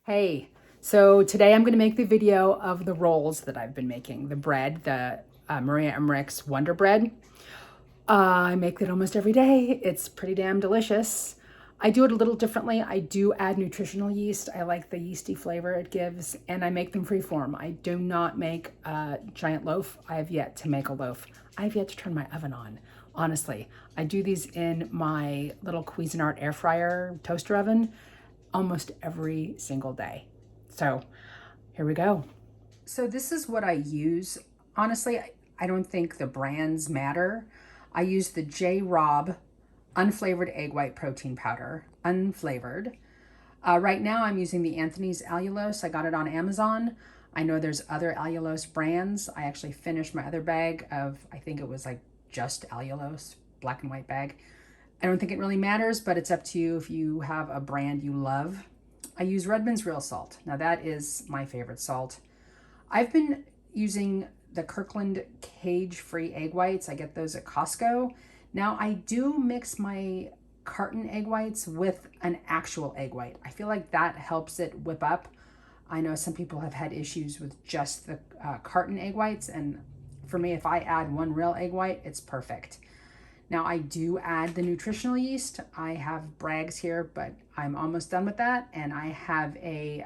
Hey, so today I'm going to make the video of the rolls that I've been making. The bread, the Maria Emmerich's Wonder Bread. I make it almost every day. It's pretty damn delicious. I do it a little differently. I do add nutritional yeast. I like the yeasty flavor it gives, and I make them freeform. I do not make a giant loaf. I have yet to make a loaf. I have yet to turn my oven on. Honestly, I do these in my little Cuisinart air fryer toaster oven almost every single day. So here we go. So this is what I use. Honestly, I don't think the brands matter. I use the J. Robb unflavored egg white protein powder, unflavored. Right now I'm using the Anthony's allulose. I got it on Amazon. I know there's other allulose brands. I actually finished my other bag of, I think it was like just allulose, black and white bag. I don't think it really matters, but it's up to you if you have a brand you love. I use Redmond's real salt. Now that is my favorite salt. I've been using the Kirkland cage-free egg whites. I get those at Costco. Now I do mix my carton egg whites with an actual egg white. I feel like that helps it whip up. I know some people have had issues with just the carton egg whites, and for me, if I add one real egg white, it's perfect. Now I do add the nutritional yeast. I have Bragg's here, but I'm almost done with that. And I have a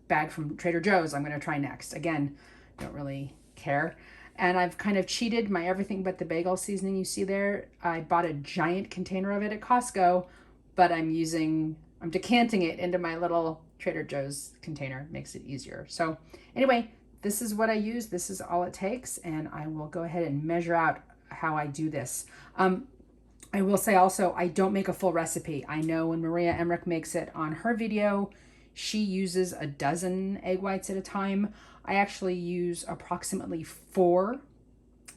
bag from Trader Joe's I'm gonna try next. Again, don't really care. And I've kind of cheated my everything but the bagel seasoning you see there. I bought a giant container of it at Costco, but I'm decanting it into my little Trader Joe's container. Makes it easier. So anyway, this is what I use. This is all it takes. And I will go ahead and measure out how I do this. I will say also, I don't make a full recipe. I know when Maria Emmerich makes it on her video, she uses a dozen egg whites at a time. I actually use approximately 4.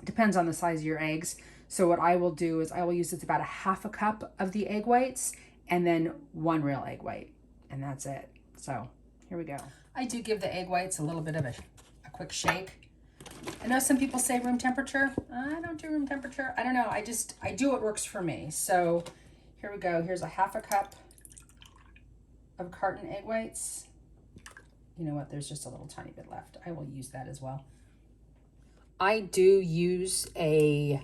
Depends on the size of your eggs. So what I will do is I will use about a half a cup of the egg whites and then 1 real egg white. And that's it. So here we go. I do give the egg whites a little bit of a quick shake. I know some people say room temperature. I don't do room temperature. I don't know. I do what works for me. So here we go. Here's a half a cup of carton egg whites. You know what? There's just a little tiny bit left. I will use that as well. I do use a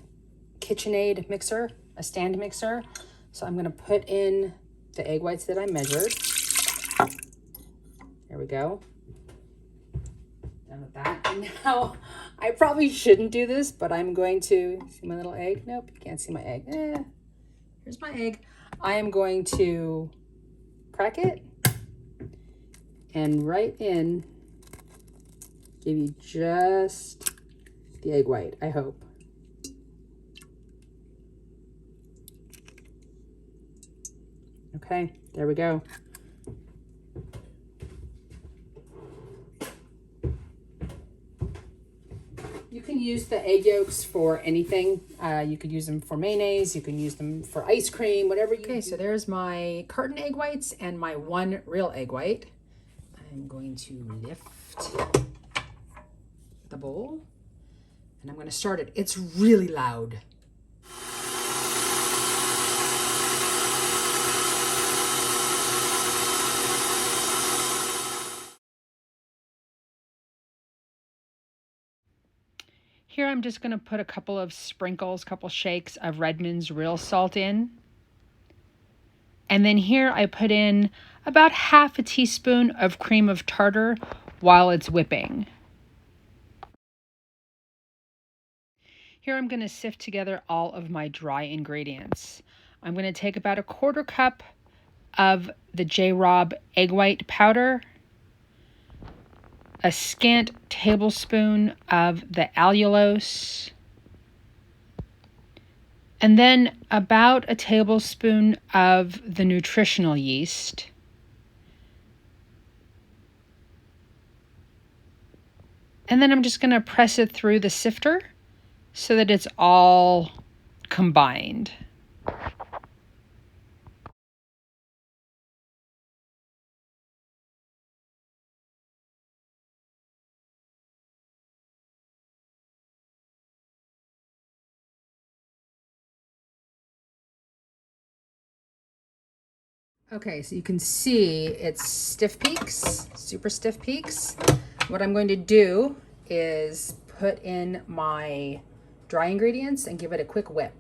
KitchenAid mixer, a stand mixer. So I'm going to put in the egg whites that I measured. There we go. Done with that. And now I probably shouldn't do this, but I'm going to see my little egg. Nope, you can't see my egg. Here's my egg. I am going to crack it and right in give you just the egg white, I hope. Okay, there we go. You can use the egg yolks for anything. You could use them for mayonnaise. You can use them for ice cream, whatever you. Okay, so there's my carton egg whites and my 1 real egg white. I'm going to lift the bowl and I'm going to start it. It's really loud. Here I'm just going to put a couple of sprinkles, couple shakes of Redmond's real salt in. And then here I put in about half a teaspoon of cream of tartar while it's whipping. Here I'm going to sift together all of my dry ingredients. I'm going to take about a 1/4 cup of the J. Robb egg white powder, a scant tablespoon of the allulose, and then about a tablespoon of the nutritional yeast. And then I'm just going to press it through the sifter so that it's all combined. Okay, so you can see it's stiff peaks, super stiff peaks. What I'm going to do is put in my dry ingredients and give it a quick whip.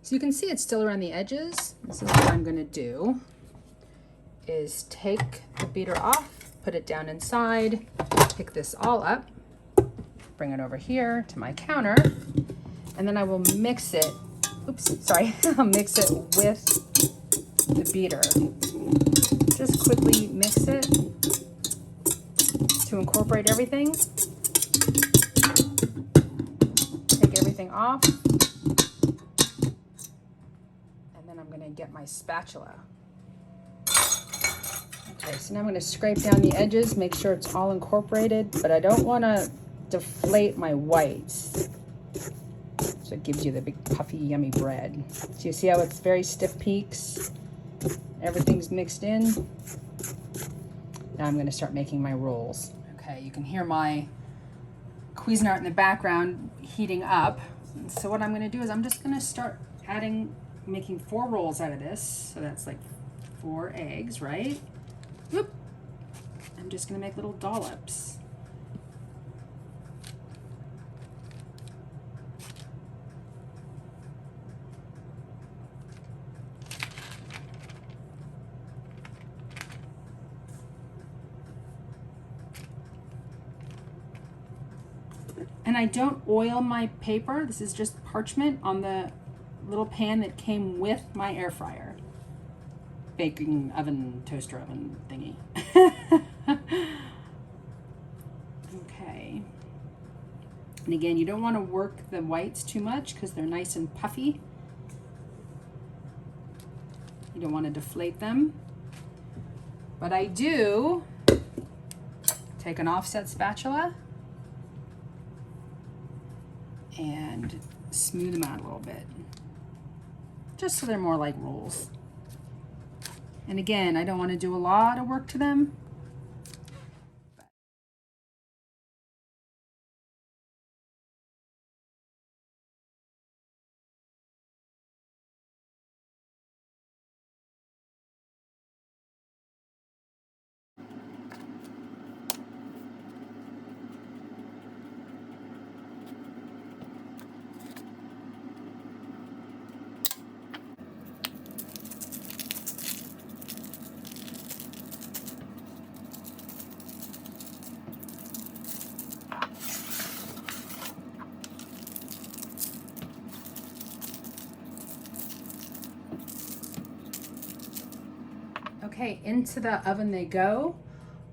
So you can see it's still around the edges. This is what I'm gonna do, is take the beater off, put it down inside, pick this all up, bring it over here to my counter, and then I will mix it, I'll mix it with the beater. Just quickly mix it to incorporate everything. Take everything off. I'm going to get my spatula. Okay, so now I'm going to scrape down the edges, make sure it's all incorporated, but I don't want to deflate my whites. So it gives you the big puffy, yummy bread. So you see how it's very stiff peaks? Everything's mixed in. Now I'm going to start making my rolls. Okay, you can hear my Cuisinart in the background heating up. So what I'm going to do is I'm just going to start making 4 rolls out of this. So that's like 4 eggs, right? Whoop. I'm just gonna make little dollops. And I don't oil my paper. This is just parchment on the little pan that came with my air fryer. Baking oven, toaster oven thingy. Okay. And again, you don't want to work the whites too much because they're nice and puffy. You don't want to deflate them. But I do take an offset spatula and smooth them out a little bit, just so they're more like rolls. And again, I don't want to do a lot of work to them. Okay, into the oven they go.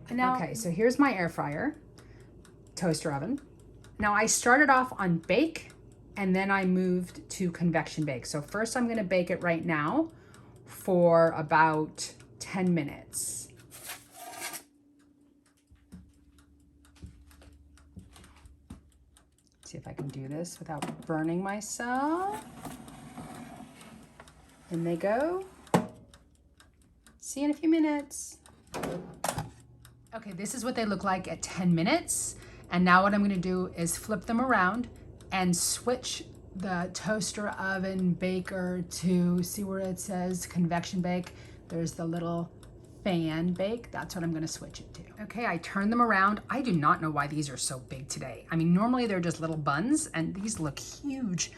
Now, okay, so here's my air fryer, toaster oven. Now I started off on bake and then I moved to convection bake. So first I'm gonna bake it right now for about 10 minutes. See if I can do this without burning myself. In they go. See you in a few minutes. Okay, this is what they look like at 10 minutes. And now what I'm gonna do is flip them around and switch the toaster oven baker to, see where it says convection bake? There's the little fan bake. That's what I'm gonna switch it to. Okay, I turn them around. I do not know why these are so big today. I mean, normally they're just little buns and these look huge.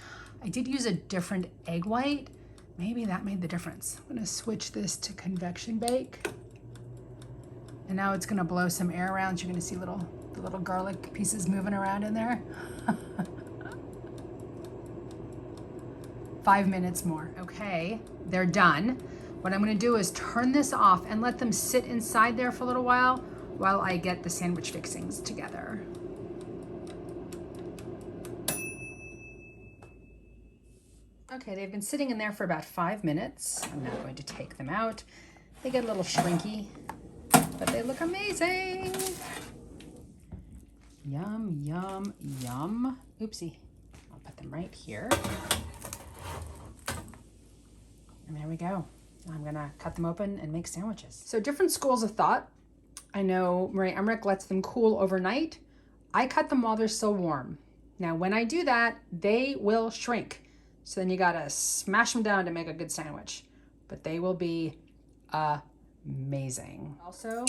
I did use a different egg white. Maybe that made the difference. I'm gonna switch this to convection bake. And now it's gonna blow some air around. So you're gonna see the little garlic pieces moving around in there. 5 minutes more. Okay, they're done. What I'm gonna do is turn this off and let them sit inside there for a little while I get the sandwich fixings together. Okay, they've been sitting in there for about 5 minutes. I'm now going to take them out. They get a little shrinky, but they look amazing. Yum, yum, yum. Oopsie. I'll put them right here. And there we go. I'm gonna cut them open and make sandwiches. So different schools of thought. I know Marie Emmerich lets them cool overnight. I cut them while they're still warm. Now, when I do that, they will shrink. So then you gotta smash them down to make a good sandwich. But they will be amazing. Also,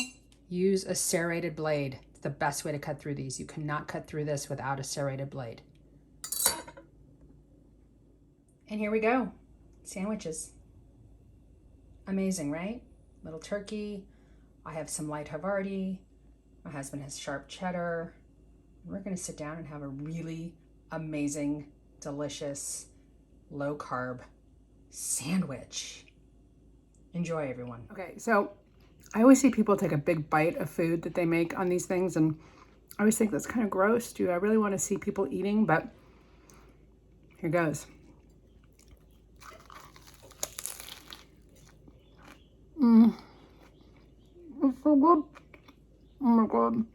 use a serrated blade. It's the best way to cut through these. You cannot cut through this without a serrated blade. And here we go, sandwiches. Amazing, right? Little turkey. I have some light Havarti. My husband has sharp cheddar. We're gonna sit down and have a really amazing, delicious, low carb sandwich. Enjoy, everyone. Okay, so I always see people take a big bite of food that they make on these things, and I always think that's kind of gross. Do I really want to see people eating? But here goes. It's so good. Oh my God.